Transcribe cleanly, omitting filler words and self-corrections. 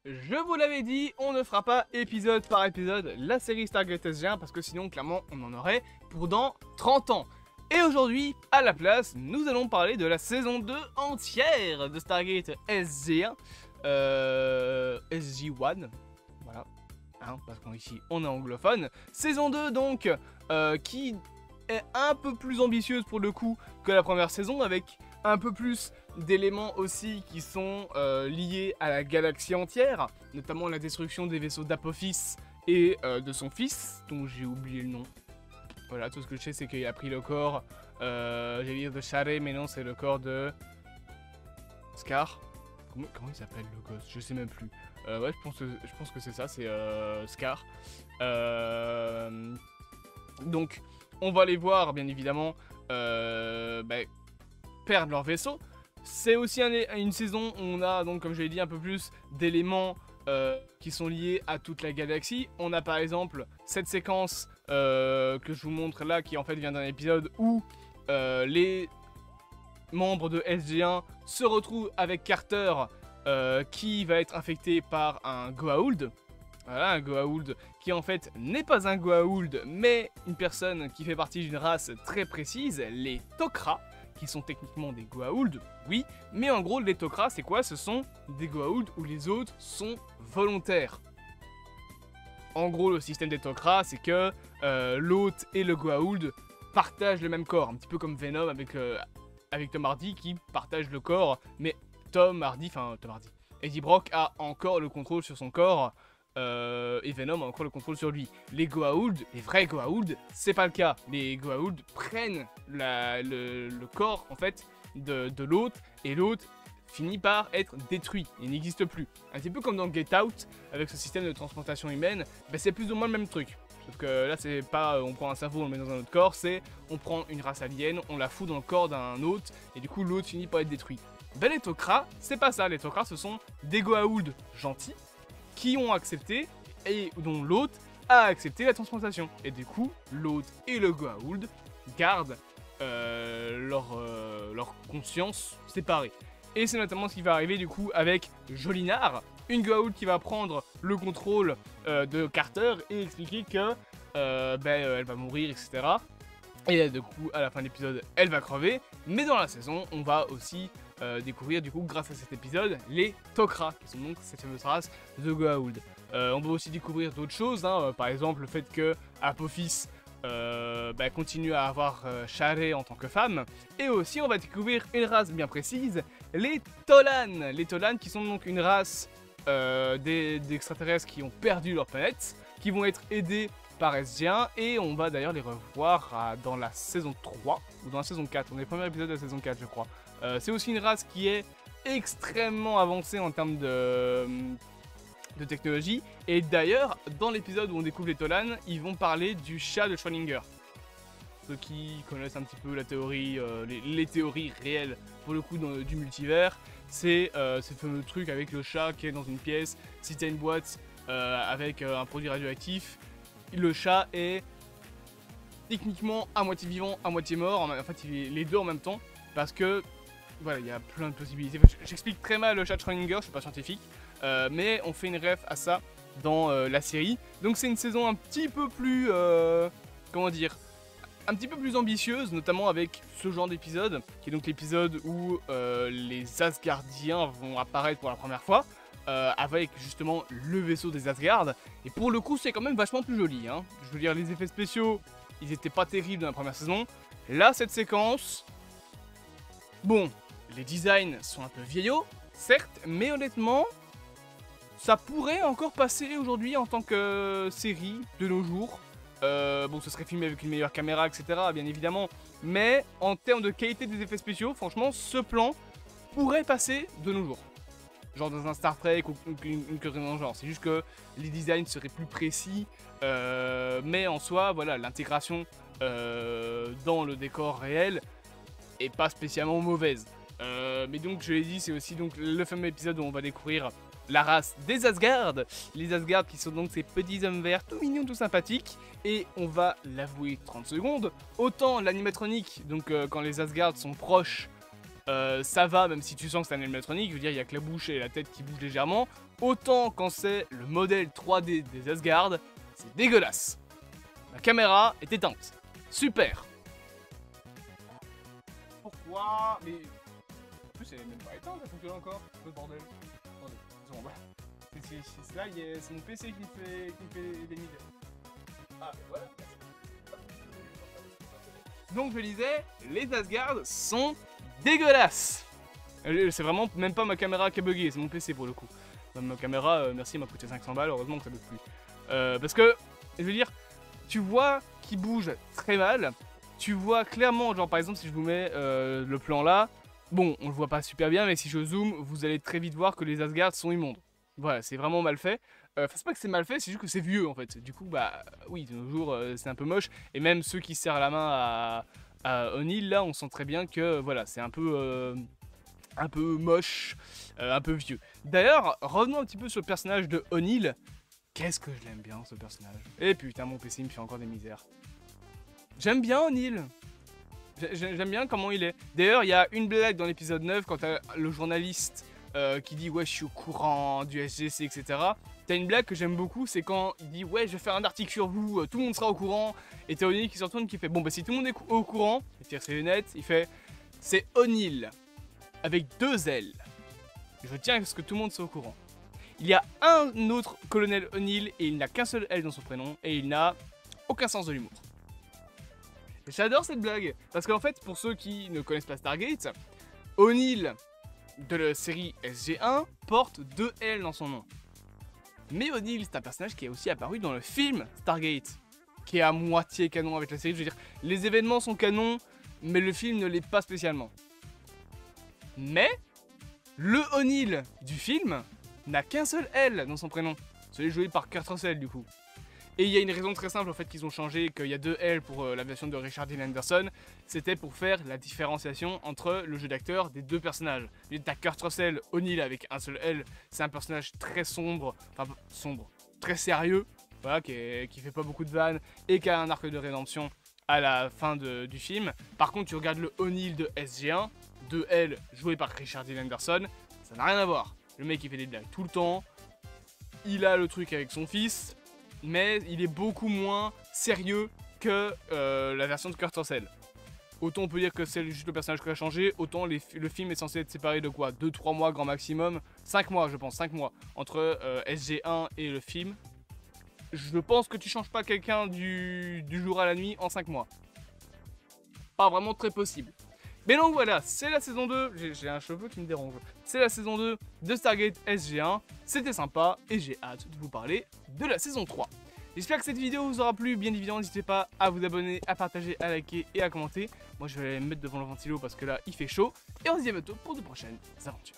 Je vous l'avais dit, on ne fera pas épisode par épisode la série Stargate SG1 parce que sinon clairement on en aurait pour dans 30 ans. Et aujourd'hui, à la place, nous allons parler de la saison 2 entière de Stargate SG1. SG1, voilà, hein, parce qu'ici on est anglophone. Saison 2 donc, qui est un peu plus ambitieuse pour le coup que la première saison, avec un peu plus d'éléments aussi qui sont liés à la galaxie entière, notamment la destruction des vaisseaux d'Apophis et de son fils, dont j'ai oublié le nom. Voilà, tout ce que je sais c'est qu'il a pris le corps, j'allais dire de Share, mais non, c'est le corps de Scar. Comment il s'appelle le gosse? Je sais même plus. Ouais, je pense que c'est ça, c'est Scar. Donc, on va les voir, bien évidemment, perdre leur vaisseau. C'est aussi une saison où on a, donc, comme je l'ai dit, un peu plus d'éléments qui sont liés à toute la galaxie. On a par exemple cette séquence que je vous montre là, qui en fait vient d'un épisode où les membres de SG1 se retrouvent avec Carter qui va être infecté par un Goa'uld. Voilà, un Goa'uld qui en fait n'est pas un Goa'uld, mais une personne qui fait partie d'une race très précise, les Tok'ra, qui sont techniquement des Goa'uld, oui, mais en gros les Tok'ra c'est quoi? Ce sont des Goa'uld où les autres sont volontaires. En gros le système des Tok'ra c'est que l'hôte et le Goa'uld partagent le même corps, un petit peu comme Venom avec Tom Hardy qui partage le corps, mais Eddie Brock a encore le contrôle sur son corps, et Venom a encore le contrôle sur lui. Les Goa'uld, les vrais Goa'uld, c'est pas le cas. Les Goa'uld prennent le corps en fait de l'hôte, et l'hôte finit par être détruit, il n'existe plus. Un petit peu comme dans Get Out, avec ce système de transplantation humaine, c'est plus ou moins le même truc. Sauf que là c'est pas on prend un cerveau, on le met dans un autre corps, c'est on prend une race alien, on la fout dans le corps d'un hôte, et du coup l'hôte finit par être détruit. Les Tok'ra, c'est pas ça. Les Tok'ra, ce sont des Goa'uld gentils qui ont accepté, et dont l'hôte a accepté la transplantation. Et du coup, l'hôte et le Goa'uld gardent leur conscience séparée. Et c'est notamment ce qui va arriver du coup avec Jolinar, une Goa'uld qui va prendre le contrôle de Carter et expliquer que elle va mourir, etc. Et du coup, à la fin de l'épisode, elle va crever. Mais dans la saison, on va aussi découvrir du coup grâce à cet épisode les Tok'ra, qui sont donc cette fameuse race de Goa'uld. On va aussi découvrir d'autres choses, hein, par exemple le fait que Apophis continue à avoir Share en tant que femme, et aussi on va découvrir une race bien précise, les Tolan. Les Tolan qui sont donc une race d'extraterrestres qui ont perdu leur planète, qui vont être aidés par SG1, et on va d'ailleurs les revoir dans la saison 3 ou dans la saison 4, on est le premier épisode de la saison 4 je crois. C'est aussi une race qui est extrêmement avancée en termes de technologie. Et d'ailleurs, dans l'épisode où on découvre les Tolan, ils vont parler du chat de Schrödinger. Ceux qui connaissent un petit peu la théorie, les théories réelles pour le coup du multivers, c'est ce fameux truc avec le chat qui est dans une pièce. Si tu as une boîte avec un produit radioactif, le chat est techniquement à moitié vivant, à moitié mort. En fait, il est les deux en même temps, parce que voilà, il y a plein de possibilités. J'explique très mal le chat de Schrödinger, je suis pas scientifique, mais on fait une ref à ça dans la série. Donc c'est une saison un petit peu plus, comment dire, un petit peu plus ambitieuse, notamment avec ce genre d'épisode, qui est donc l'épisode où les Asgardiens vont apparaître pour la première fois, avec justement le vaisseau des Asgard. Et pour le coup, c'est quand même vachement plus joli, hein. Je veux dire, les effets spéciaux, ils étaient pas terribles dans la première saison. Là, cette séquence, bon, les designs sont un peu vieillots, certes, mais honnêtement, ça pourrait encore passer aujourd'hui en tant que série de nos jours. Bon, ce serait filmé avec une meilleure caméra, etc., bien évidemment. Mais en termes de qualité des effets spéciaux, franchement, ce plan pourrait passer de nos jours. Genre dans un Star Trek ou une connerie dans le genre. C'est juste que les designs seraient plus précis. Mais en soi, voilà, l'intégration dans le décor réel est pas spécialement mauvaise. Mais donc, je l'ai dit, c'est aussi donc le fameux épisode où on va découvrir la race des Asgard. Les Asgard qui sont donc ces petits hommes verts tout mignons, tout sympathiques. Et on va l'avouer 30 secondes. Autant l'animatronique, donc quand les Asgard sont proches, ça va, même si tu sens que c'est un animatronique. Je veux dire, il n'y a que la bouche et la tête qui bougent légèrement. autant quand c'est le modèle 3D des Asgard, c'est dégueulasse. La caméra est éteinte. Super. Pourquoi? Mais... En plus, elle est même pas éteinte, elle fonctionne encore. Le bordel. Attendez, c'est bon, voilà. C'est là, c'est mon PC qui me fait des misères. Ah, mais voilà. Donc je disais, les Asgard sont dégueulasses. C'est vraiment même pas ma caméra qui a bugué, c'est mon PC pour le coup. Même ma caméra, merci, m'a coûté 500 balles, heureusement que ça bug plus. Parce que, je veux dire, tu vois qu'il bouge très mal. Tu vois clairement, genre par exemple si je vous mets le plan là, bon, on le voit pas super bien, mais si je zoome, vous allez très vite voir que les Asgard sont immondes. Voilà, c'est vraiment mal fait. C'est pas que c'est mal fait, c'est juste que c'est vieux en fait. Du coup, bah oui, de nos jours, c'est un peu moche. Et même ceux qui serrent la main à O'Neill, là, on sent très bien que voilà, c'est un peu moche, un peu vieux. D'ailleurs, revenons un petit peu sur le personnage de O'Neill. Qu'est-ce que je l'aime bien ce personnage. Et putain, mon PC me fait encore des misères. J'aime bien O'Neill. J'aime bien comment il est. D'ailleurs, il y a une blague dans l'épisode 9 quand t'as le journaliste qui dit ouais je suis au courant du SGC, etc. T'as une blague que j'aime beaucoup, c'est quand il dit ouais je vais faire un article sur vous, tout le monde sera au courant. Et t'as O'Neill qui se retourne qui fait bon bah si tout le monde est au courant, il tire ses lunettes, il fait c'est O'Neill avec 2 L. Je tiens à ce que tout le monde soit au courant. Il y a un autre colonel O'Neill et il n'a qu'un seul L dans son prénom et il n'a aucun sens de l'humour. J'adore cette blague, parce qu'en fait, pour ceux qui ne connaissent pas Stargate, O'Neill de la série SG1 porte 2 L dans son nom. Mais O'Neill, c'est un personnage qui est aussi apparu dans le film Stargate, qui est à moitié canon avec la série. Je veux dire, les événements sont canons, mais le film ne l'est pas spécialement. Mais, le O'Neill du film n'a qu'un seul L dans son prénom, celui joué par Kurt Russell du coup. Et il y a une raison très simple en fait qu'ils ont changé, qu'il y a 2 L pour la version de Richard Dean Anderson, c'était pour faire la différenciation entre le jeu d'acteur des 2 personnages. T'as Kurt Russell, O'Neill avec un seul L, c'est un personnage très sombre, très sérieux, voilà, qui fait pas beaucoup de vannes et qui a un arc de rédemption à la fin du film. Par contre, tu regardes le O'Neill de SG1, 2 L joué par Richard Dean Anderson, ça n'a rien à voir. Le mec il fait des blagues tout le temps, il a le truc avec son fils, mais il est beaucoup moins sérieux que la version de Kurt Russell. Autant on peut dire que c'est juste le personnage qui a changé, autant le film est censé être séparé de quoi 2-3 mois grand maximum, 5 mois je pense, 5 mois, entre SG1 et le film. Je pense que tu changes pas quelqu'un du jour à la nuit en 5 mois. Pas vraiment très possible. Mais donc voilà, c'est la saison 2, j'ai un cheveu qui me dérange. C'est la saison 2 de Stargate SG1, c'était sympa et j'ai hâte de vous parler de la saison 3. J'espère que cette vidéo vous aura plu, bien évidemment n'hésitez pas à vous abonner, à partager, à liker et à commenter. Moi je vais aller me mettre devant le ventilo parce que là il fait chaud. Et on se dit à bientôt pour de prochaines aventures.